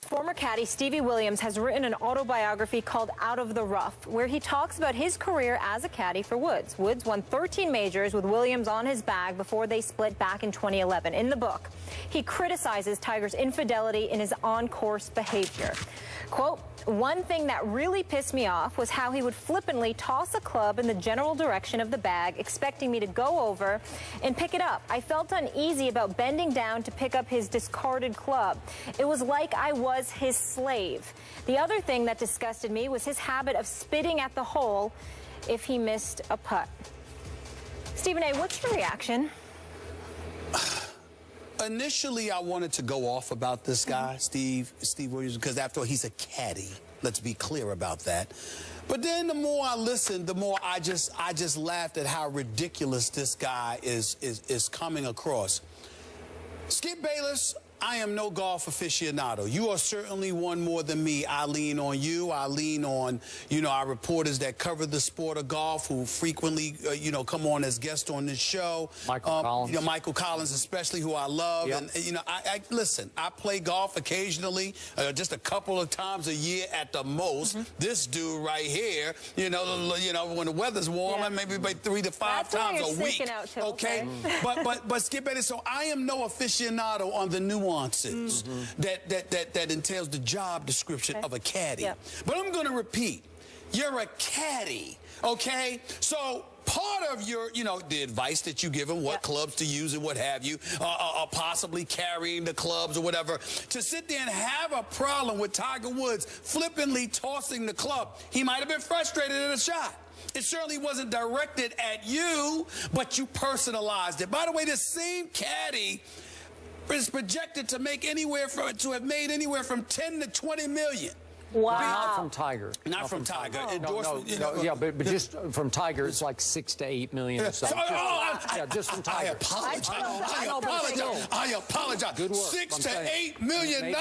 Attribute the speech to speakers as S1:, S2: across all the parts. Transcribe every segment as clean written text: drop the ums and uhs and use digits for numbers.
S1: Former caddy Stevie Williams has written an autobiography called Out of the Rough, where he talks about his career as a caddy for Woods. Woods won 13 majors with Williams on his bag before they split back in 2011. In the book, he criticizes Tiger's infidelity in his on-course behavior. Quote, "One thing that really pissed me off was how he would flippantly toss a club in the general direction of the bag, expecting me to go over and pick it up. I felt uneasy about bending down to pick up his discarded club. It was like I was his slave. The other thing that disgusted me was his habit of spitting at the hole if he missed a putt." Stephen A., what's your reaction?
S2: Initially, I wanted to go off about this guy, Steve Williams, because after all, he's a caddy. Let's be clear about that. But then the more I listened, the more I just laughed at how ridiculous this guy is coming across. Skip Bayless, I am no golf aficionado. You are certainly one more than me. I lean on you. I lean on, our reporters that cover the sport of golf who frequently, come on as guests on this show.
S3: Michael Collins.
S2: Michael Collins especially, who I love.
S3: Yep.
S2: And, listen, I play golf occasionally, just a couple of times a year at the most. This dude right here, when the weather's warmer, maybe about 3 to 5 times a week. Okay? But Skip Bayless, so I am no aficionado on the nuances that entails the job description of a caddy. Yep. But I'm going to repeat, you're a caddy, okay? So part of your, the advice that you give him, what clubs to use and what have you, possibly carrying the clubs or whatever, to sit there and have a problem with Tiger Woods flippantly tossing the club. He might have been frustrated at a shot. It certainly wasn't directed at you, but you personalized it. By the way, this same caddy is projected to make have made anywhere from 10 to 20 million.
S1: Wow.
S3: Not from Tiger.
S2: Not from Tiger.
S3: Yeah, but just from Tiger, it's like 6 to 8 million or something. Just from Tiger.
S2: I apologize.
S3: Good work.
S2: $6 to $8 million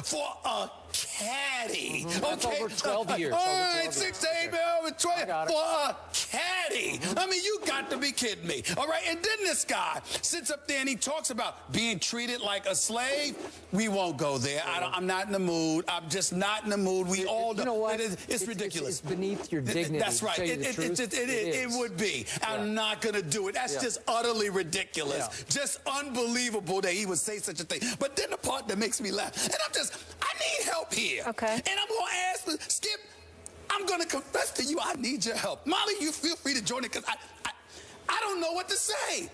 S2: for a caddy.
S3: That's over 12 years.
S2: All right, 6 to 8 million over 12 for a caddy. I mean, you got to be kidding me. All right, and then this guy sits up there and he talks about being treated like a slave. We won't go there. I'm not in the mood. I'm just not in the mood. We all know.
S3: You know what?
S2: It's ridiculous.
S3: It's beneath your dignity.
S2: That's right. It would be. I'm not going to do it. That's just utterly ridiculous. Just unbelievable that he would say such a thing. But then the part that makes me laugh, and I need help here. Okay. And I'm going to ask Skip, I'm going to confess to you, I need your help. Molly, you feel free to join it because I don't know what to say.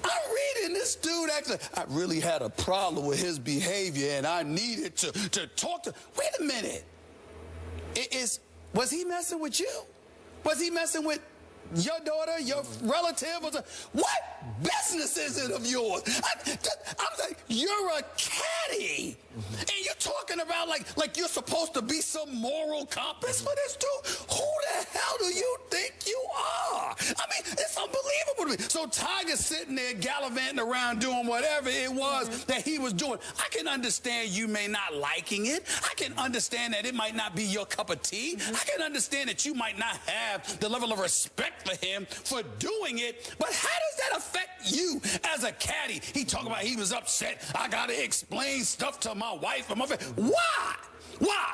S2: I'm reading this dude actually. I really had a problem with his behavior and I needed to talk to. Wait a minute. Was he messing with you? Was he messing with your daughter, your relative? What business is it of yours? I'm like, you're a caddy. And you're talking about like you're supposed to be some moral compass for this dude? Who the hell do you think you are? I mean, it's unbelievable to me. So Tiger's sitting there gallivanting around doing whatever it was that he was doing. I can understand you may not liking it. I can understand that it might not be your cup of tea. I can understand that you might not have the level of respect for him for doing it. But how does that affect you as a caddy? He talking about he was upset. I got to explain stuff to my wife and my family. Why? Why?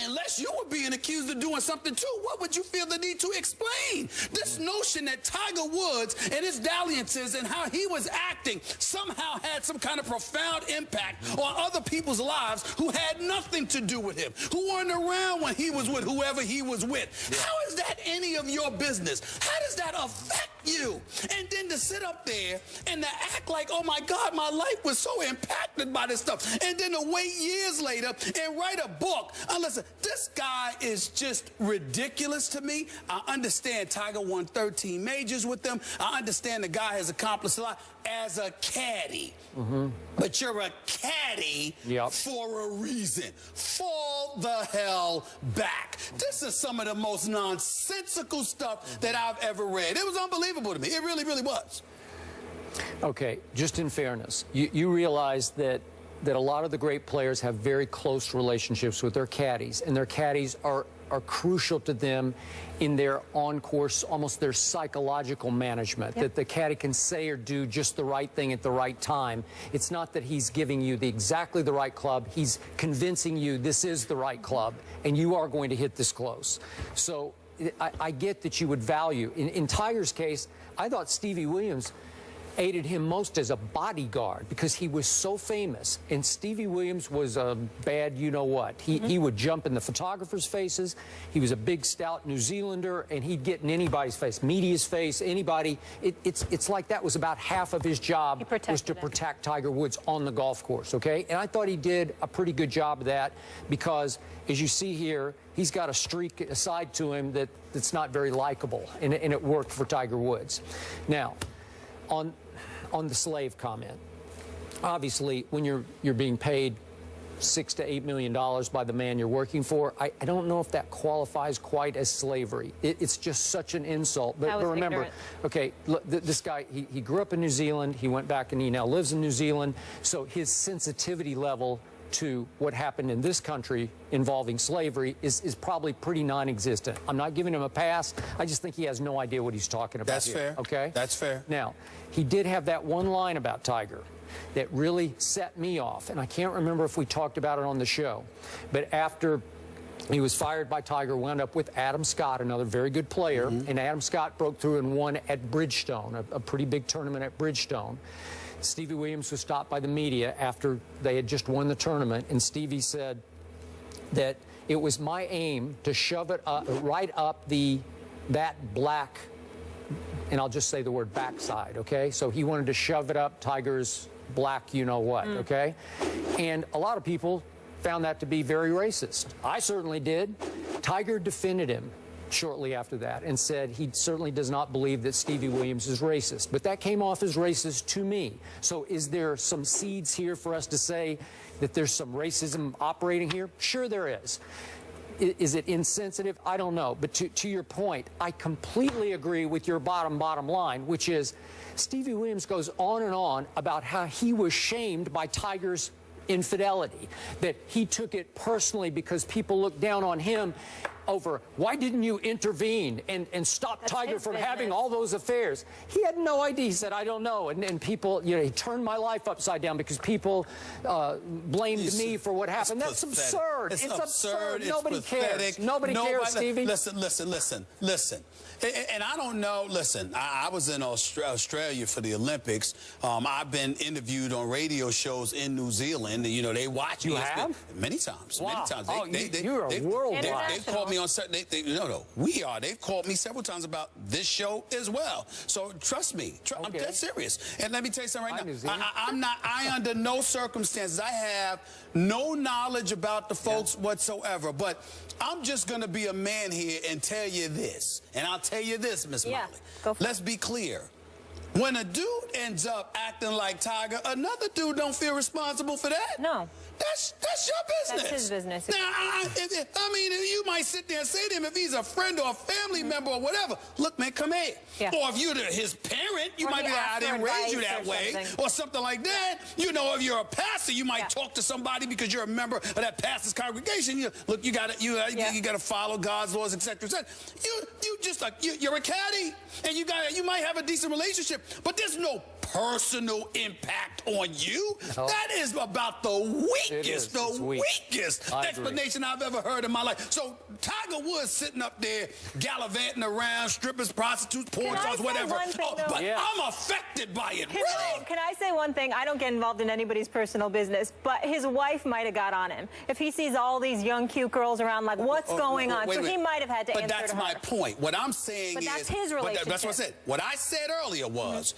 S2: Unless you were being accused of doing something too, what would you feel the need to explain? This notion that Tiger Woods and his dalliances and how he was acting somehow had some kind of profound impact on other people's lives who had nothing to do with him, who weren't around when he was with whoever he was with. How is that any of your business? How does that affect you? And then to sit up there and to act like, oh my God, my life was so impacted by this stuff. And then to wait years later and write a book. Listen, this guy is just ridiculous to me. I understand Tiger won 13 majors with them. I understand the guy has accomplished a lot as a caddy. But you're a caddy for a reason. Fall the hell back. This is some of the most nonsensical stuff that I've ever read. It was unbelievable to me. It really, really was.
S3: Okay, just in fairness, you realize that that a lot of the great players have very close relationships with their caddies, and their caddies are crucial to them in their on-course, almost their psychological management, that the caddy can say or do just the right thing at the right time. It's not that he's giving you exactly the right club. He's convincing you this is the right club, and you are going to hit this close. So I get that you would value. In Tiger's case, I thought Stevie Williams aided him most as a bodyguard because he was so famous, and Stevie Williams was a bad you-know-what. He would jump in the photographers' faces. He was a big, stout New Zealander, and he'd get in anybody's face, media's face, anybody. It's like that was about half of his job, was to protect Tiger Woods on the golf course, okay? And I thought he did a pretty good job of that because, as you see here, he's got a streak aside to him that's not very likable, and it worked for Tiger Woods. Now, on the slave comment, obviously, when you're being paid $6 to $8 million by the man you're working for, I don't know if that qualifies quite as slavery. It's just such an insult. But remember, ignorant. Okay, look, this guy, he grew up in New Zealand. He went back and he now lives in New Zealand. So his sensitivity level to what happened in this country involving slavery is probably pretty non-existent. I'm not giving him a pass. I just think he has no idea what he's talking about. That's fair. Okay? That's fair. Now, he did have that one line about Tiger that really set me off, and I can't remember if we talked about it on the show, but after he was fired by Tiger, wound up with Adam Scott, another very good player, and Adam Scott broke through and won at Bridgestone, a pretty big tournament at Bridgestone. Stevie Williams was stopped by the media after they had just won the tournament, and Stevie said that it was my aim to shove it up, right up that black, and I'll just say the word backside, okay? So he wanted to shove it up Tiger's black you-know-what, okay? And a lot of people found that to be very racist. I certainly did. Tiger defended him shortly after that and said he certainly does not believe that Stevie Williams is racist. But that came off as racist to me. So is there some seeds here for us to say that there's some racism operating here? Sure there is. Is it insensitive? I don't know. But to your point, I completely agree with your bottom line, which is Stevie Williams goes on and on about how he was shamed by Tiger's infidelity, that he took it personally because people looked down on him over why didn't you intervene and stop Tiger from having all those affairs. He had no idea. He said, I don't know. And people, you know, he turned my life upside down because people blamed me for what happened. That's absurd. It's absurd. Nobody cares. Nobody cares, Stevie.
S2: Listen. And I don't know. Listen, I was in Australia for the Olympics. I've been interviewed on radio shows in New Zealand. You know, they watch me.
S3: You have?
S2: Many times.
S3: Wow.
S2: Many times.
S3: Oh, you're a worldwide.
S2: They've called me on certain. We are. They've called me several times about this show as well. So trust me. I'm dead serious. And let me tell you something right now. I'm not. I under no circumstances. I have no knowledge about the folks whatsoever. But I'm just going to be a man here and tell you this. And I'll tell you this, Miss Molly. Let's be clear. When a dude ends up acting like Tiger, another dude don't feel responsible for that.
S1: No.
S2: That's your business.
S1: That's his business.
S2: Now, I mean, you might sit there and say to him, if he's a friend or a family member or whatever, look, man, come here. Or if you're his parent, you might be like, I didn't raise you that way, or something like that. You know, if you're a pastor, you might talk to somebody because you're a member of that pastor's congregation. Look, you gotta follow God's laws, etc., etc. You just like you're a caddy, and you might have a decent relationship, but there's no personal impact on you. No. That is about the weakest explanation I've ever heard in my life. So Tiger Woods sitting up there gallivanting around, strippers, prostitutes, porn stars, whatever. I'm affected by it.
S1: Can I say one thing? I don't get involved in anybody's personal business, but his wife might have got on him. If he sees all these young, cute girls around, like, what's going on? So he might have had to answer to her.
S2: But that's my point. What I'm saying is...
S1: But that's his relationship.
S2: That's what I said. What I said earlier was...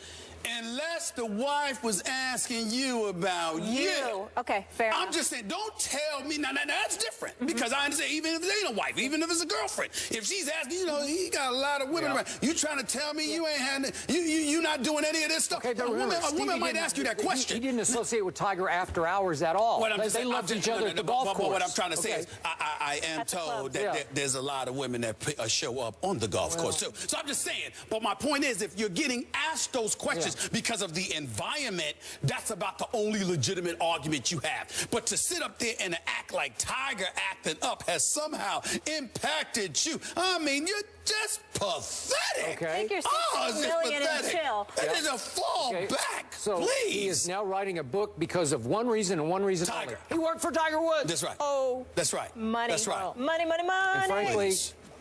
S2: Unless the wife was asking you about you.
S1: Okay, fair enough.
S2: I'm just saying, don't tell me. Now that's different. Because I understand, even if it ain't a wife, even if it's a girlfriend, if she's asking, you know, he got a lot of women around. You trying to tell me you ain't had, you not doing any of this stuff?
S3: Okay,
S2: a woman might ask you that question.
S3: He didn't associate with Tiger after hours at all. They loved each other at the golf course.
S2: But what I'm trying to say is, I am told that there's a lot of women that show up on the golf course, too. So I'm just saying, but my point is, if you're getting asked those questions, charges because of the environment, that's about the only legitimate argument you have. But to sit up there and act like Tiger acting up has somehow impacted you, I mean, you're just pathetic.
S1: I think you're $16 million and chill.
S2: That is a fall back,
S3: so
S2: please.
S3: He is now writing a book because of one reason and one reason
S2: Tiger.
S3: only. He worked for Tiger Woods.
S2: That's right.
S1: Oh.
S2: That's right.
S1: Money.
S2: That's right.
S1: Money, money, money.
S3: And frankly,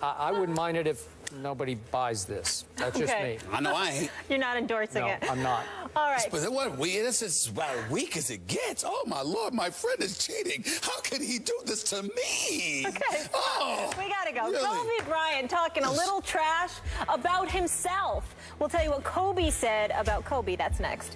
S3: I wouldn't mind it if nobody buys this. That's just me.
S2: I know I ain't.
S1: You're not endorsing it.
S3: No, I'm not.
S1: All right.
S2: But what this is about as weak as it gets. Oh my Lord, my friend is cheating. How could he do this to me?
S1: Okay.
S2: Oh,
S1: we gotta go.
S2: really?
S1: Kobe Bryant talking a little trash about himself. We'll tell you what Kobe said about Kobe. That's next.